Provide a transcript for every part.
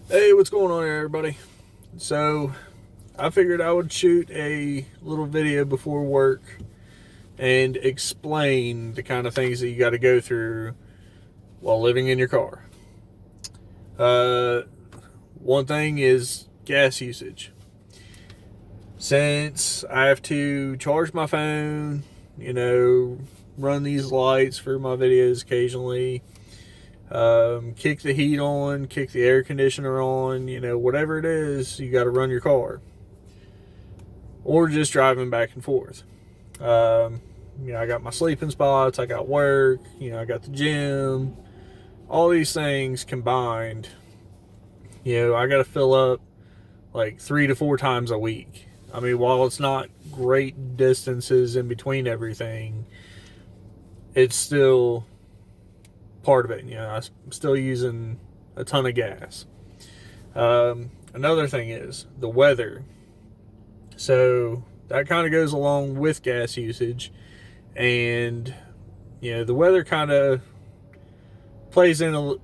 Hey, what's going on here, everybody? So, I figured I would shoot a little video before work and explain the kind of things that you got to go through while living in your car. Uh, One thing is gas usage. Since I have to charge my phone, run these lights for my videos occasionally, kick the heat on, kick the air conditioner on, whatever it is, you got to run your car. Or just driving back and forth. I got my sleeping spots, I got work, I got the gym, all these things combined. I got to fill up like 3 to 4 times a week. I mean, while it's not great distances in between everything, it's still part of it. I'm still using a ton of gas. Another thing is the weather. So that kind of goes along with gas usage. And, the weather kind of plays in a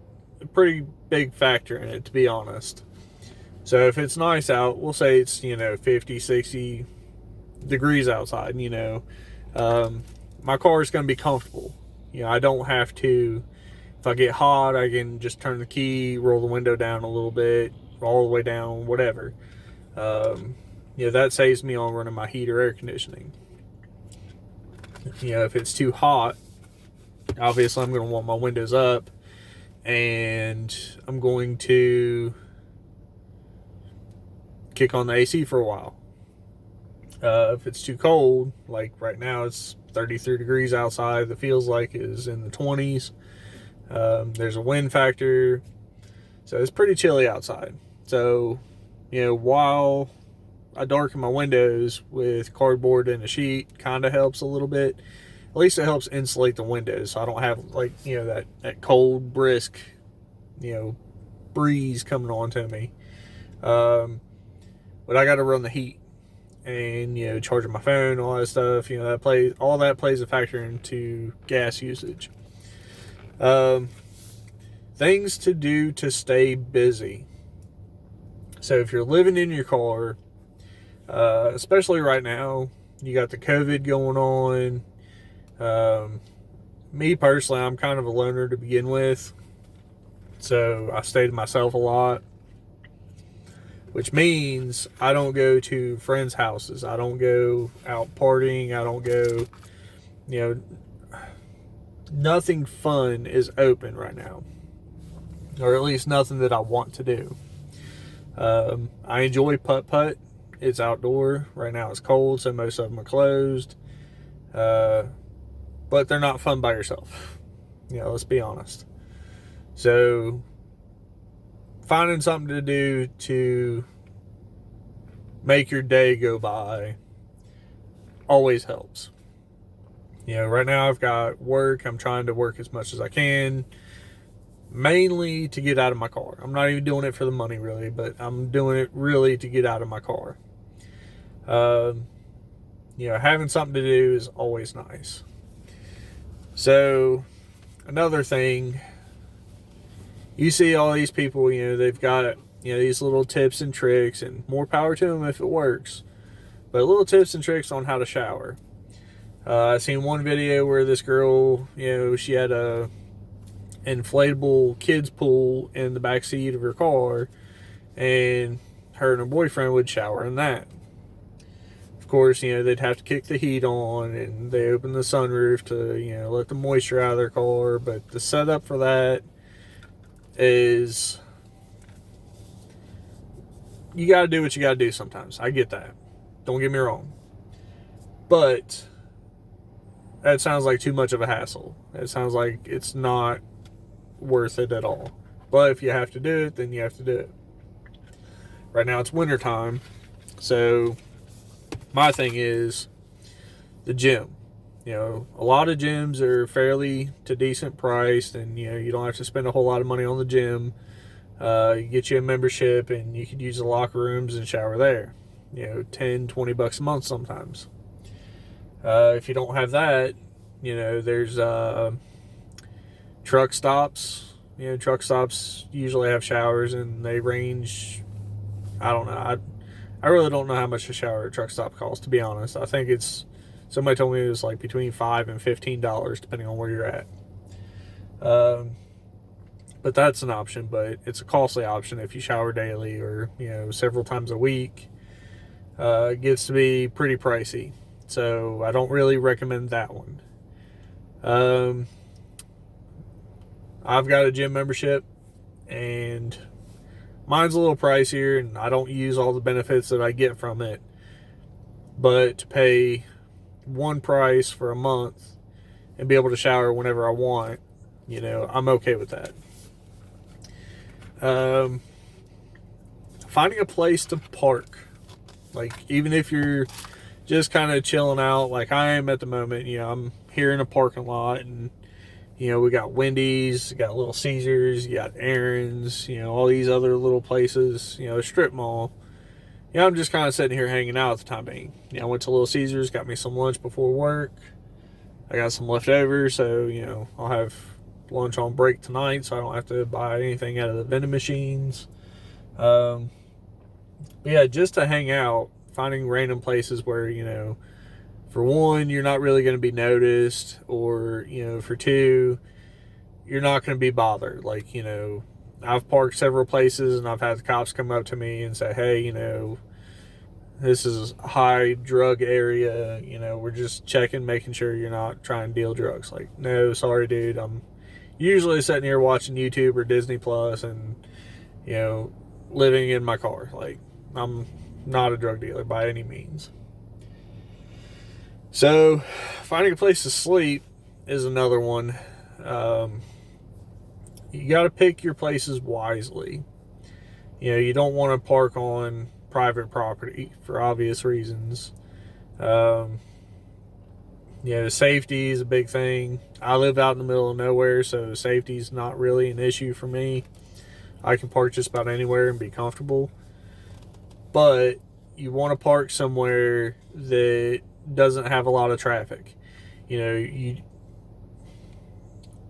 pretty big factor in it, to be honest. So if it's nice out, we'll say it's, 50, 60 degrees outside, my car is going to be comfortable. I don't have to, if I get hot, I can just turn the key, roll the window down a little bit, all the way down, whatever. That saves me on running my heat or air conditioning. If it's too hot, obviously I'm going to want my windows up, and I'm going to kick on the AC for a while. If it's too cold, like right now it's 33 degrees outside, the feels like is in the 20s. There's a wind factor, so it's pretty chilly outside. So, while I darken my windows with cardboard and a sheet, kind of helps a little bit. At least it helps insulate the windows, so I don't have that cold, brisk, breeze coming on to me. But I got to run the heat and charging my phone, all that stuff. That plays a factor into gas usage. Things to do to stay busy. So if you're living in your car, especially right now, you got the COVID going on. Me personally, I'm kind of a loner to begin with, so I stay to myself a lot, which means I don't go to friends' houses. I don't go out partying. I don't go, nothing fun is open right now, or at least nothing that I want to do. I enjoy putt-putt. It's outdoor. Right now it's cold, so most of them are closed. But they're not fun by yourself. Let's be honest. So finding something to do to make your day go by always helps. Right now I've got work. I'm trying to work as much as I can, mainly to get out of my car. I'm not even doing it for the money, really, but I'm doing it really to get out of my car. Having something to do is always nice. So, another thing, you see all these people, they've got, these little tips and tricks, and more power to them if it works, but little tips and tricks on how to shower. I seen one video where this girl, she had a inflatable kids pool in the back seat of her car, and her and her boyfriend would shower in that. Of course, they'd have to kick the heat on, and they open the sunroof to, let the moisture out of their car. But the setup for that is, you got to do what you got to do sometimes. I get that. Don't get me wrong. But that sounds like too much of a hassle. It sounds like it's not worth it at all. But if you have to do it, then you have to do it. Right now it's winter time, so my thing is the gym. A lot of gyms are fairly to decent priced, and you don't have to spend a whole lot of money on the gym. You get you a membership, and you could use the locker rooms and shower there. $10-20 a month sometimes. If you don't have that, there's truck stops truck stops usually have showers, and they range, I don't know. I really don't know how much a shower at a truck stop costs, to be honest. I think somebody told me it was like between $5 and $15, depending on where you're at. But that's an option, but it's a costly option if you shower daily or, several times a week. It gets to be pretty pricey. So I don't really recommend that one. I've got a gym membership, and mine's a little pricier, and I don't use all the benefits that I get from it. But to pay one price for a month and be able to shower whenever I want, I'm okay with that. Finding a place to park, like even if you're just kind of chilling out, like I am at the moment. I'm here in a parking lot, and we got Wendy's, got Little Caesars, you got Aaron's, all these other little places, strip mall. I'm just kind of sitting here hanging out at the time being. I went to Little Caesars, got me some lunch before work. I got some leftovers, so I'll have lunch on break tonight, so I don't have to buy anything out of the vending machines. But yeah, just to hang out, finding random places where, for one, you're not really going to be noticed, or, for two, you're not going to be bothered. Like, I've parked several places, and I've had the cops come up to me and say, hey, this is a high drug area, we're just checking, making sure you're not trying to deal drugs. Like, no, sorry, dude, I'm usually sitting here watching YouTube or Disney Plus and, living in my car. Like, I'm not a drug dealer by any means. So, finding a place to sleep is another one. You got to pick your places wisely. You don't want to park on private property for obvious reasons. Safety is a big thing. I live out in the middle of nowhere, so safety is not really an issue for me. I can park just about anywhere and be comfortable. But you want to park somewhere that doesn't have a lot of traffic. You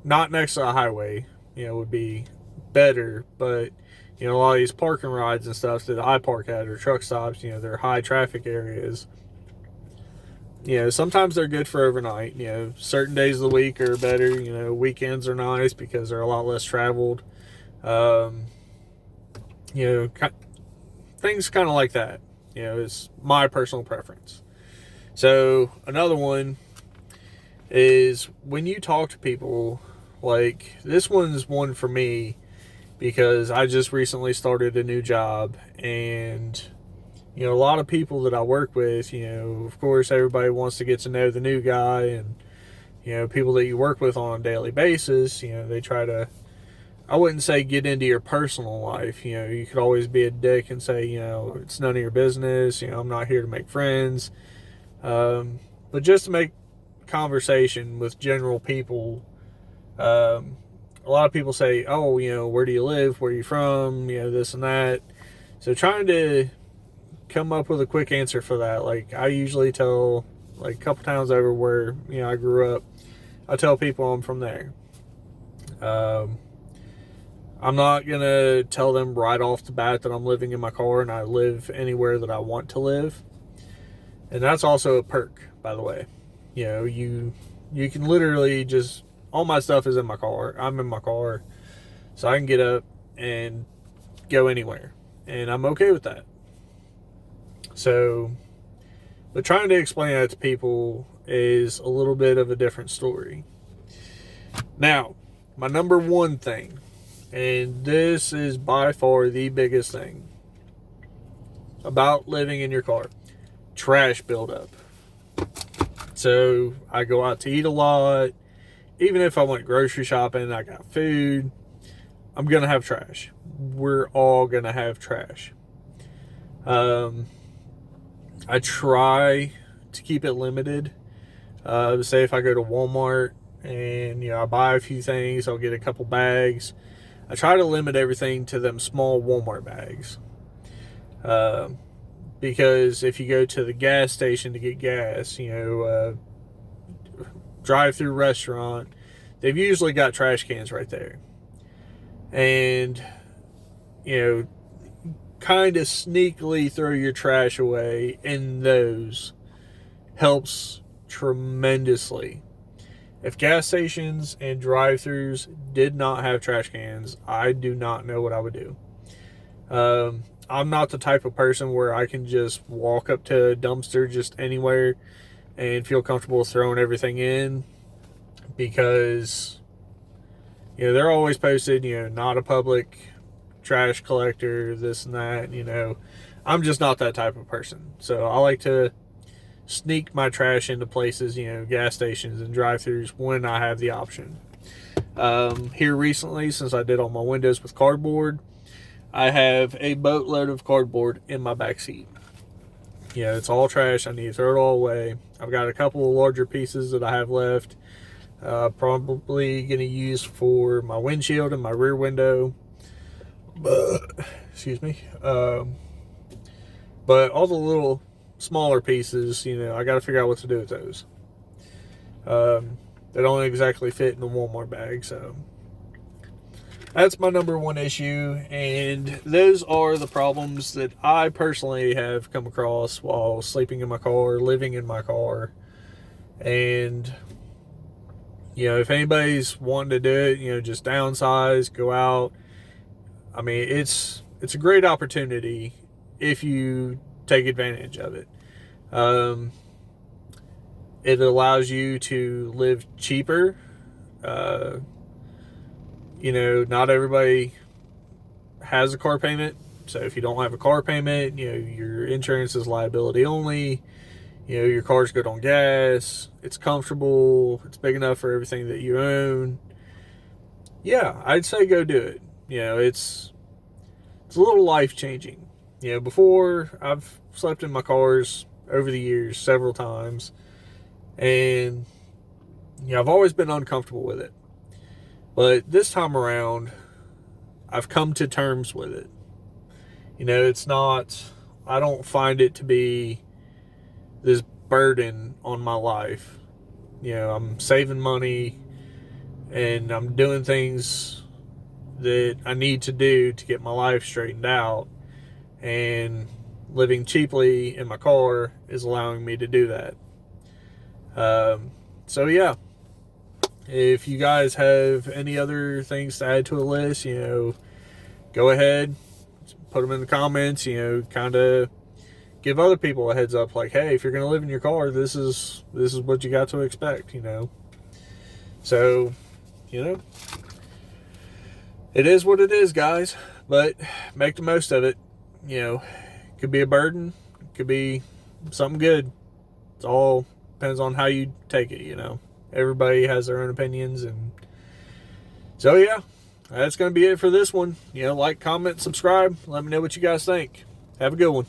not next to a highway, would be better, but a lot of these parking rides and stuff that I park at, or truck stops, they're high traffic areas. Sometimes they're good for overnight. Certain days of the week are better. Weekends are nice because they're a lot less traveled. Things kind of like that. It's my personal preference. So another one is when you talk to people, like this one's one for me because I just recently started a new job, and a lot of people that I work with, of course everybody wants to get to know the new guy, and people that you work with on a daily basis, they try to, I wouldn't say get into your personal life. You could always be a dick and say, it's none of your business, I'm not here to make friends. But just to make conversation with general people, a lot of people say, oh, where do you live? Where are you from? This and that. So trying to come up with a quick answer for that. Like I usually tell, like a couple towns over where, I grew up, I tell people I'm from there. I'm not going to tell them right off the bat that I'm living in my car and I live anywhere that I want to live. And that's also a perk, by the way. You can literally just, all my stuff is in my car. I'm in my car, so I can get up and go anywhere. And I'm okay with that. So, but trying to explain that to people is a little bit of a different story. Now, my number one thing, and this is by far the biggest thing about living in your car: trash buildup. So I go out to eat a lot. Even if I went grocery shopping, I got food, I'm going to have trash. We're all going to have trash. I try to keep it limited. Say if I go to Walmart and, I buy a few things, I'll get a couple bags. I try to limit everything to them small Walmart bags. Because if you go to the gas station to get gas, drive-through restaurant, they've usually got trash cans right there. and, you know, kind of sneakily throw your trash away in those helps tremendously. If gas stations and drive-thrus did not have trash cans, I do not know what I would do. I'm not the type of person where I can just walk up to a dumpster just anywhere and feel comfortable throwing everything in, because, you know, they're always posted, you know, not a public trash collector, this and that, you know. I'm just not that type of person. So I like to sneak my trash into places, you know, gas stations and drive-thrus when I have the option. Here recently, since I did all my windows with cardboard, I have a boatload of cardboard in my back seat. Yeah, it's all trash. I need to throw it all away. I've got a couple of larger pieces that I have left. Probably going to use for my windshield and my rear window. Excuse me. But all the little smaller pieces, you know, I got to figure out what to do with those. They don't exactly fit in the Walmart bag, so that's my number one issue, and those are the problems that I personally have come across while sleeping in my car, living in my car. And, you know, if anybody's wanting to do it, you know, just downsize, go out. I mean, it's a great opportunity if you take advantage of it. It allows you to live cheaper. You know, not everybody has a car payment. So if you don't have a car payment, you know, your insurance is liability only. You know, your car's good on gas. It's comfortable. It's big enough for everything that you own. Yeah, I'd say go do it. You know, it's a little life-changing. You know, before, I've slept in my cars over the years several times. And, you know, I've always been uncomfortable with it. But this time around, I've come to terms with it. You know, it's not, I don't find it to be this burden on my life. You know, I'm saving money and I'm doing things that I need to do to get my life straightened out. And living cheaply in my car is allowing me to do that. So yeah. If you guys have any other things to add to a list, you know, go ahead, put them in the comments, you know, kind of give other people a heads up, like, hey, if you're going to live in your car, this is what you got to expect, you know. So, you know, it is what it is, guys, but make the most of it. You know, it could be a burden, it could be something good. It's all depends on how you take it, you know. Everybody has their own opinions, and so yeah, that's going to be it for this one. You know, like, comment, subscribe. Let me know what you guys think. Have a good one.